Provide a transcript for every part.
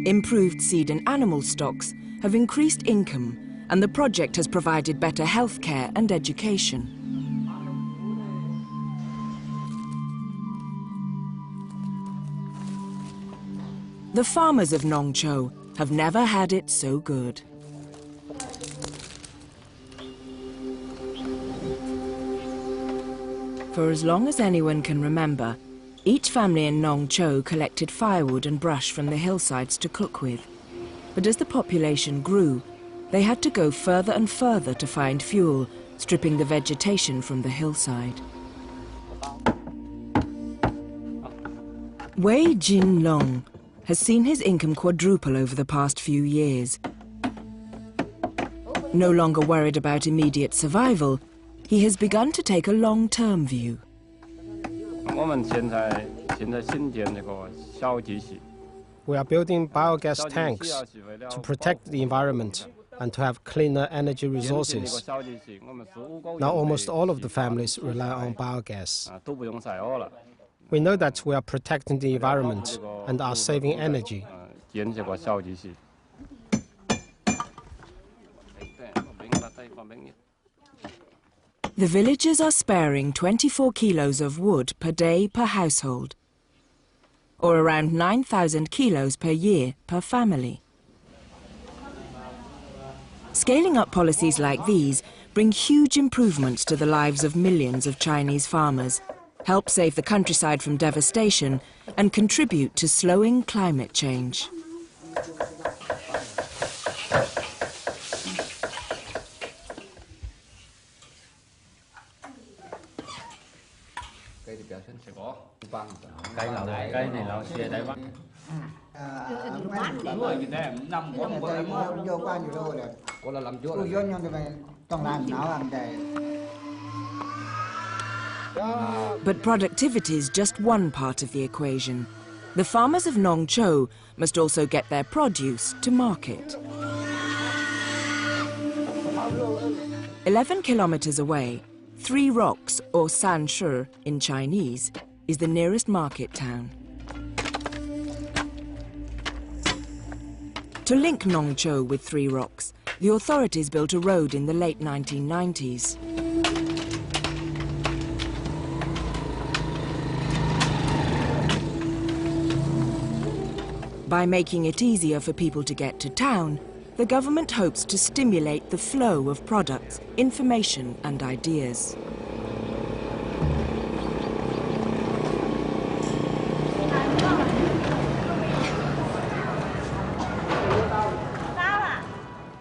Improved seed and animal stocks have increased income, and the project has provided better healthcare and education. The farmers of Nongzhou have never had it so good. For as long as anyone can remember, each family in Nongzhou collected firewood and brush from the hillsides to cook with. But as the population grew, they had to go further and further to find fuel, stripping the vegetation from the hillside. Wei Jinlong has seen his income quadruple over the past few years. No longer worried about immediate survival, he has begun to take a long-term view. We are building biogas tanks to protect the environment and to have cleaner energy resources. Now almost all of the families rely on biogas. We know that we are protecting the environment and are saving energy. The villagers are sparing 24 kilos of wood per day per household, or around 9,000 kilos per year per family. Scaling up policies like these bring huge improvements to the lives of millions of Chinese farmers, help save the countryside from devastation, and contribute to slowing climate change. But productivity is just one part of the equation. The farmers of Nongzhou must also get their produce to market. 11 kilometers away, Three Rocks, or Sanshi in Chinese, is the nearest market town. To link Nongzhou with Three Rocks, the authorities built a road in the late 1990s. By making it easier for people to get to town, the government hopes to stimulate the flow of products, information and ideas.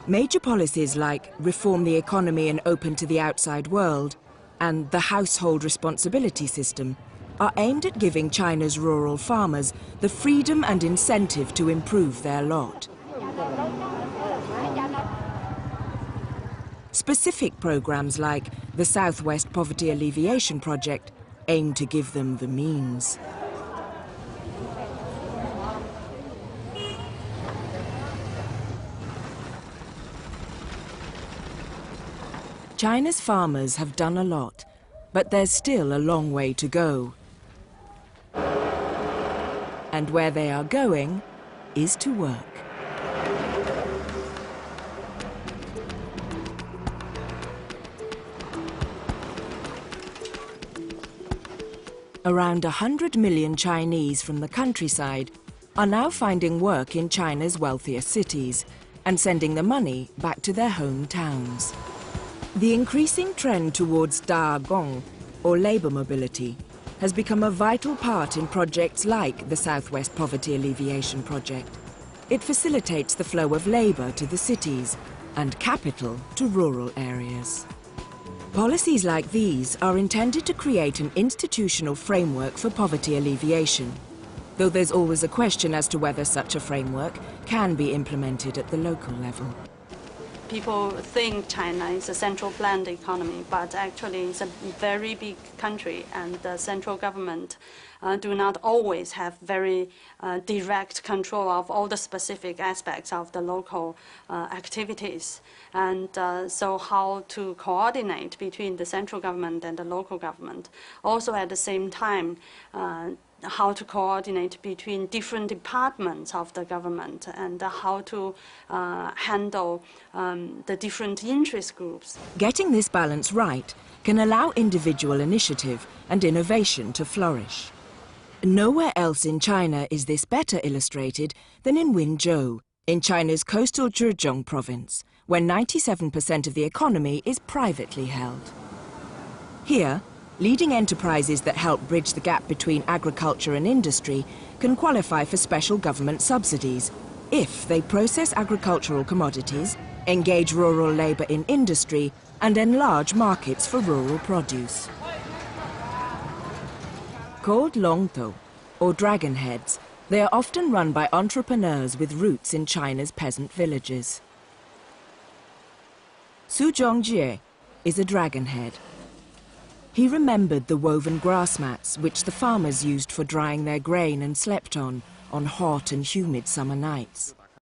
Major policies like reform the economy and open to the outside world and the household responsibility system are aimed at giving China's rural farmers the freedom and incentive to improve their lot. Specific programs like the Southwest Poverty Alleviation Project aim to give them the means. China's farmers have done a lot, but there's still a long way to go. And where they are going is to work. Around 100 million Chinese from the countryside are now finding work in China's wealthier cities and sending the money back to their hometowns. The increasing trend towards Dagong, or labour mobility, has become a vital part in projects like the Southwest Poverty Alleviation Project. It facilitates the flow of labour to the cities and capital to rural areas. Policies like these are intended to create an institutional framework for poverty alleviation, though there's always a question as to whether such a framework can be implemented at the local level. People think China is a central planned economy, but actually it's a very big country, and the central government do not always have very direct control of all the specific aspects of the local activities. And so how to coordinate between the central government and the local government. Also at the same time, how to coordinate between different departments of the government and how to handle the different interest groups. Getting this balance right can allow individual initiative and innovation to flourish. Nowhere else in China is this better illustrated than in Wenzhou, in China's coastal Zhejiang province, where 97% of the economy is privately held. Here, leading enterprises that help bridge the gap between agriculture and industry can qualify for special government subsidies if they process agricultural commodities, engage rural labour in industry, and enlarge markets for rural produce. Called longtou, or dragon heads, they are often run by entrepreneurs with roots in China's peasant villages. Su Zhongjie is a dragon head. He remembered the woven grass mats which the farmers used for drying their grain and slept on hot and humid summer nights.